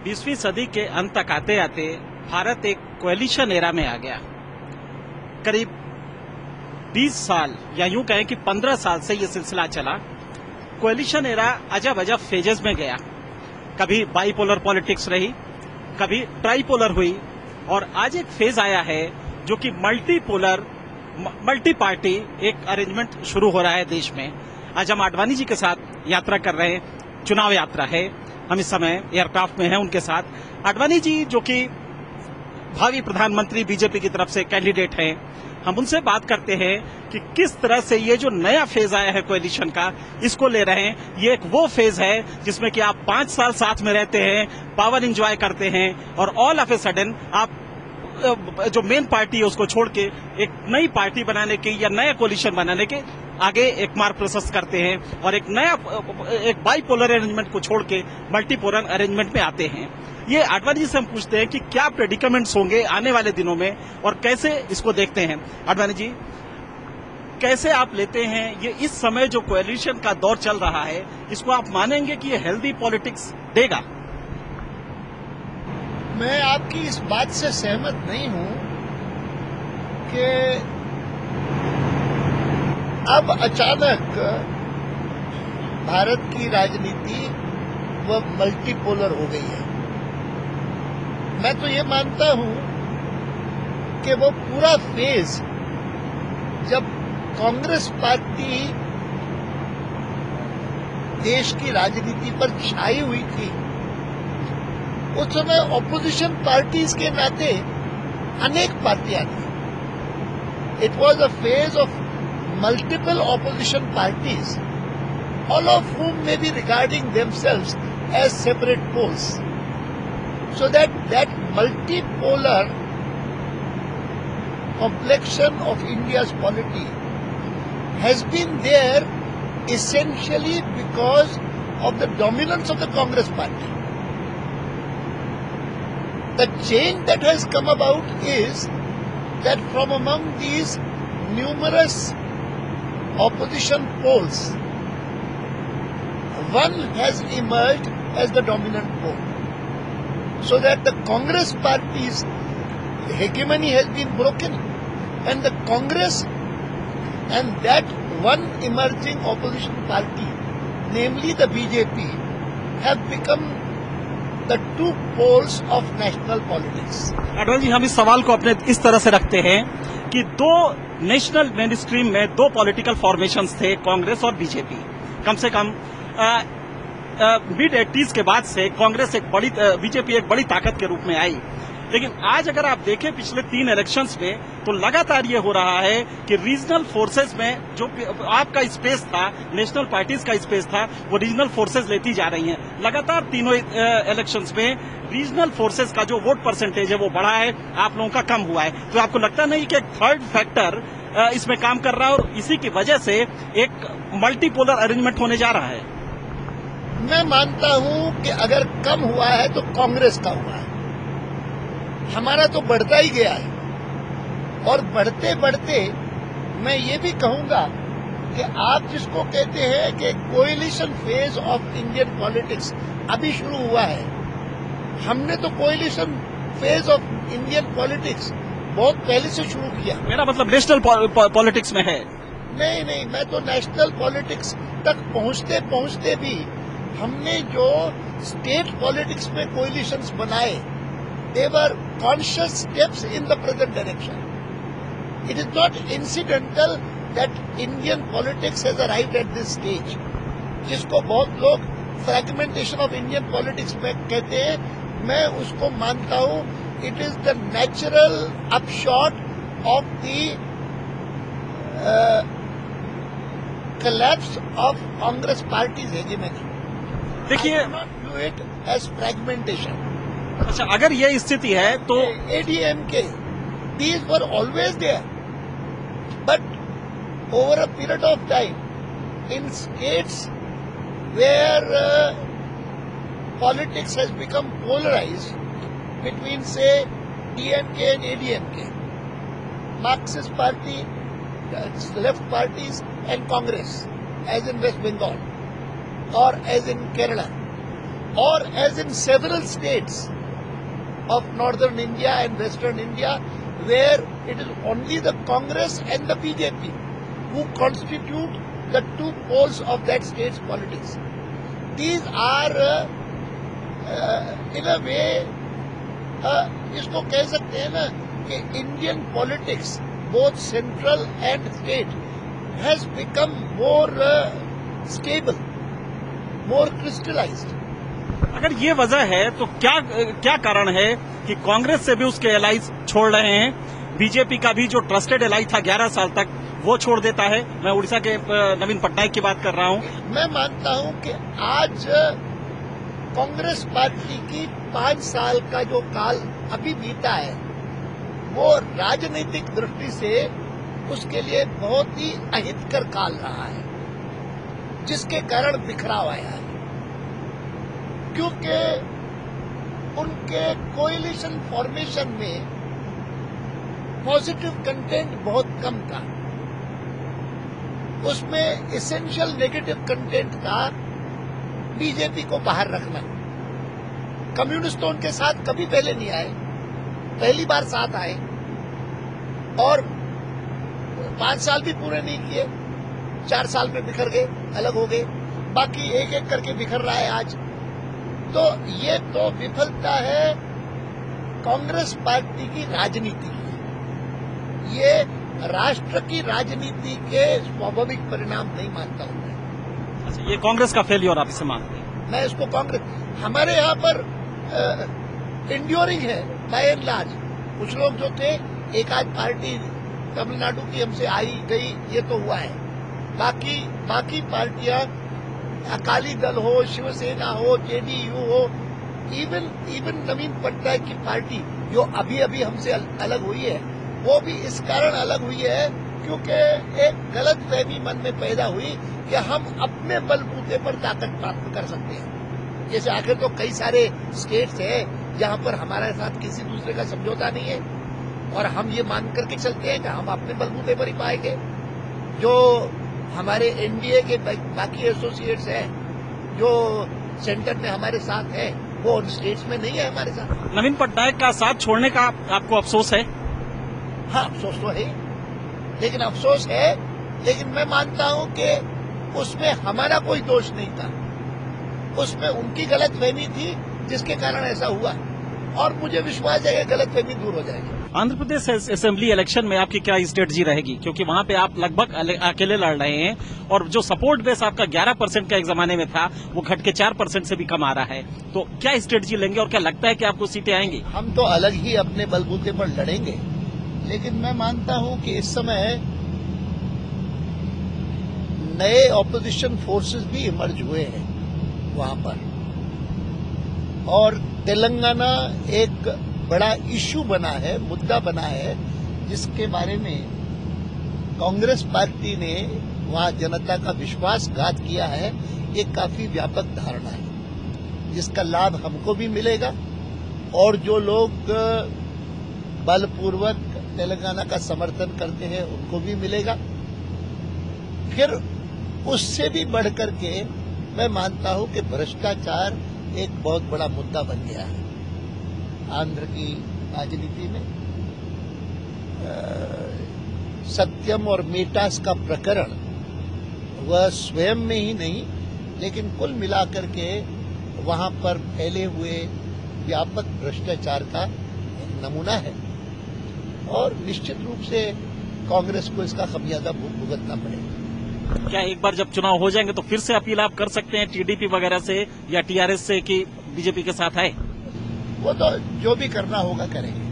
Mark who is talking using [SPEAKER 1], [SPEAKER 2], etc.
[SPEAKER 1] 20वीं सदी के अंत तक आते आते भारत एक कोएलिशन एरा में आ गया। करीब 20 साल या यूं कहें कि 15 साल से ये सिलसिला चला। कोएलिशन एरा अजब अजब फेजेस में गया। कभी बाइपोलर पॉलिटिक्स रही, कभी ट्राइपोलर हुई, और आज एक फेज आया है जो कि मल्टी पार्टी एक अरेंजमेंट शुरू हो रहा है देश में। आज हम आडवाणी जी के साथ यात्रा कर रहे हैं, चुनाव यात्रा है। हम इस समय एयरक्राफ्ट में हैं उनके साथ। आडवाणी जी जो कि भावी प्रधानमंत्री बीजेपी की तरफ से कैंडिडेट हैं, हम उनसे बात करते हैं कि किस तरह से ये जो नया फेज आया है कोएलिशन का, इसको ले रहे हैं। ये एक वो फेज है जिसमें कि आप 5 साल साथ में रहते हैं, पावर एंजॉय करते हैं, और ऑल ऑफ ए सडन आप जो मेन पार्टी है उसको छोड़ के एक नई पार्टी बनाने के या नया कोलिशन बनाने के आगे एक मार्ग प्रशस्त करते हैं, और एक बाइपोलर अरेंजमेंट को छोड़ के मल्टीपोलर अरेंजमेंट में आते हैं। ये आडवाणी जी से हम पूछते हैं कि क्या प्रेडिकमेंट्स होंगे आने वाले दिनों में और कैसे इसको देखते हैं। आडवाणी जी, कैसे आप लेते हैं ये इस समय जो कोएलिशन का दौर चल रहा है, इसको आप मानेंगे कि ये हेल्दी पॉलिटिक्स देगा?
[SPEAKER 2] मैं आपकी इस बात से सहमत नहीं हूं कि अब अचानक भारत की राजनीति वह मल्टीपोलर हो गई है। मैं तो ये मानता हूं कि वो पूरा फेज जब कांग्रेस पार्टी देश की राजनीति पर छाई हुई थी, उस समय ऑपोजिशन पार्टीज के नाते अनेक पार्टियां थी। It was a phase of multiple opposition parties, all of whom may be regarding themselves as separate poles. So that multipolar complexion of India's polity has been there essentially because of the dominance of the Congress party. The change that has come about is that from among these numerous opposition poles, one has emerged as the dominant pole, so that the Congress party's hegemony has been broken, and the Congress and that one emerging opposition party, namely the BJP, have become the two poles of national politics.
[SPEAKER 1] Advani ji, हम इस सवाल को अपने इस तरह से रखते हैं कि दो नेशनल मेन स्ट्रीम में दो पॉलिटिकल फॉर्मेशंस थे, कांग्रेस और बीजेपी। कम से कम मिड 80s के बाद से कांग्रेस बीजेपी एक बड़ी ताकत के रूप में आई। लेकिन आज अगर आप देखें पिछले 3 इलेक्शंस में, तो लगातार ये हो रहा है कि रीजनल फोर्सेस में जो आपका स्पेस था, नेशनल पार्टीज का स्पेस था, वो रीजनल फोर्सेस लेती जा रही हैं। लगातार तीनों इलेक्शंस में रीजनल फोर्सेस का जो वोट परसेंटेज है वो बढ़ा है, आप लोगों का कम हुआ है। तो आपको लगता नहीं कि एक थर्ड फैक्टर इसमें काम कर रहा है और इसी की वजह से एक मल्टीपोलर अरेंजमेंट होने जा रहा है?
[SPEAKER 2] मैं मानता हूं कि अगर कम हुआ है तो कांग्रेस का हुआ है, हमारा तो बढ़ता ही गया है। और बढ़ते बढ़ते मैं ये भी कहूंगा कि आप जिसको कहते हैं कि coalition phase of Indian politics अभी शुरू हुआ है, हमने तो coalition phase of Indian politics बहुत पहले से शुरू किया।
[SPEAKER 1] मेरा मतलब नेशनल पॉलिटिक्स में है।
[SPEAKER 2] नहीं, मैं तो नेशनल पॉलिटिक्स तक पहुंचते पहुंचते भी हमने जो स्टेट पॉलिटिक्स में कोएलिशंस बनाए, they were conscious steps in the present direction. It is not incidental that Indian politics has arrived at this stage, जिसको बहुत लोग fragmentation of Indian politics में कहते हैं, मैं उसको मानता हूँ it is the natural upshot of the collapse of Congress party's hegemony.
[SPEAKER 1] देखिए,
[SPEAKER 2] I do not view it as fragmentation.
[SPEAKER 1] अच्छा, अगर ये स्थिति है तो
[SPEAKER 2] ADMK, these were always there, but over a period of time, in states where politics has become polarized between, say, DMK and ADMK, Marxist party, left parties and Congress, as in West Bengal or as in Kerala, or as in several states of northern India and western India, where it is only the Congress and the BJP who constitute the two poles of that state's politics. These are in a way, इसको कह सकते हैं ना कि Indian politics, both central and state, has become more stable, more crystallized.
[SPEAKER 1] अगर ये वजह है तो क्या कारण है कि कांग्रेस से भी उसके एलाइज छोड़ रहे हैं, बीजेपी का भी जो ट्रस्टेड एलाई था 11 साल तक वो छोड़ देता है? मैं उड़ीसा के नवीन पटनायक की बात कर रहा हूं।
[SPEAKER 2] मैं मानता हूं कि आज कांग्रेस पार्टी की 5 साल का जो काल अभी बीता है वो राजनीतिक दृष्टि से उसके लिए बहुत ही अहितकर काल रहा है, जिसके कारण बिखराव आया है, क्योंकि उनके कोएलिशन फॉर्मेशन में पॉजिटिव कंटेंट बहुत कम था, उसमें एसेंशियल नेगेटिव कंटेंट था बीजेपी को बाहर रखना। कम्युनिस्टों उनके साथ कभी पहले नहीं आए, पहली बार साथ आए और 5 साल भी पूरे नहीं किए, 4 साल में बिखर गए, अलग हो गए, बाकी एक एक करके बिखर रहा है आज। तो ये तो विफलता है कांग्रेस पार्टी की राजनीति की, ये राष्ट्र की राजनीति के स्वाभाविक परिणाम नहीं मानता हूं मैं।
[SPEAKER 1] अच्छा, ये कांग्रेस का फेलियर आप इसे मानते हैं?
[SPEAKER 2] मैं इसको कांग्रेस, हमारे यहाँ पर इंड्योरिंग है बाय एंड लार्ज। कुछ लोग जो थे, एक आध पार्टी तमिलनाडु की हमसे आई गई, ये तो हुआ है, बाकी पार्टियां, अकाली दल हो, शिवसेना हो, जेडीयू हो, इवन नवीन पटनायक की पार्टी जो अभी अभी हमसे अलग हुई है, वो भी इस कारण अलग हुई है क्योंकि एक गलत फहमी मन में पैदा हुई कि हम अपने बलबूते पर ताकत प्राप्त कर सकते हैं। जैसे आखिर तो कई सारे स्टेट्स हैं जहां पर हमारे साथ किसी दूसरे का समझौता नहीं है और हम ये मान करके चलते हैं कि हम अपने बलबूते पर ही पाएंगे। जो हमारे एनडीए के बाकी एसोसिएट्स हैं जो सेंटर में हमारे साथ हैं, वो उन स्टेट्स में नहीं है हमारे साथ।
[SPEAKER 1] नवीन पटनायक का साथ छोड़ने का आपको अफसोस है?
[SPEAKER 2] हाँ, अफसोस तो है, लेकिन अफसोस है, लेकिन मैं मानता हूं कि उसमें हमारा कोई दोष नहीं था, उसमें उनकी गलतफहमी थी जिसके कारण ऐसा हुआ, और मुझे विश्वास है कि गलतफहमी दूर हो जाएगी।
[SPEAKER 1] आंध्र प्रदेश असेंबली इलेक्शन में आपकी क्या स्ट्रेटजी रहेगी, क्योंकि वहां पे आप लगभग अकेले लड़ रहे हैं और जो सपोर्ट बेस आपका 11% का एक जमाने में था वो घट के 4% से भी कम आ रहा है, तो क्या स्ट्रेटजी लेंगे और क्या लगता है कि आपको सीटें आएंगी?
[SPEAKER 2] हम तो अलग ही अपने बलबूते पर लड़ेंगे, लेकिन मैं मानता हूं कि इस समय नए ऑपोजिशन फोर्सेस भी इमर्ज हुए हैं वहां पर, और तेलंगाना एक बड़ा इश्यू बना है, मुद्दा बना है, जिसके बारे में कांग्रेस पार्टी ने वहां जनता का विश्वासघात किया है। ये काफी व्यापक धारणा है जिसका लाभ हमको भी मिलेगा और जो लोग बलपूर्वक तेलंगाना का समर्थन करते हैं उनको भी मिलेगा। फिर उससे भी बढ़कर के मैं मानता हूं कि भ्रष्टाचार एक बहुत बड़ा मुद्दा बन गया है आंध्र की राजनीति में। सत्यम और मेटास का प्रकरण वह स्वयं में ही नहीं, लेकिन कुल मिलाकर के वहां पर फैले हुए व्यापक भ्रष्टाचार का एक नमूना है और निश्चित रूप से कांग्रेस को इसका खमियाजा भुगतना पड़ेगा।
[SPEAKER 1] क्या एक बार जब चुनाव हो जाएंगे तो फिर से अपील आप कर सकते हैं टीडीपी वगैरह से या टीआरएस से कि बीजेपी के साथ आए?
[SPEAKER 2] वो तो जो भी करना होगा करेंगे।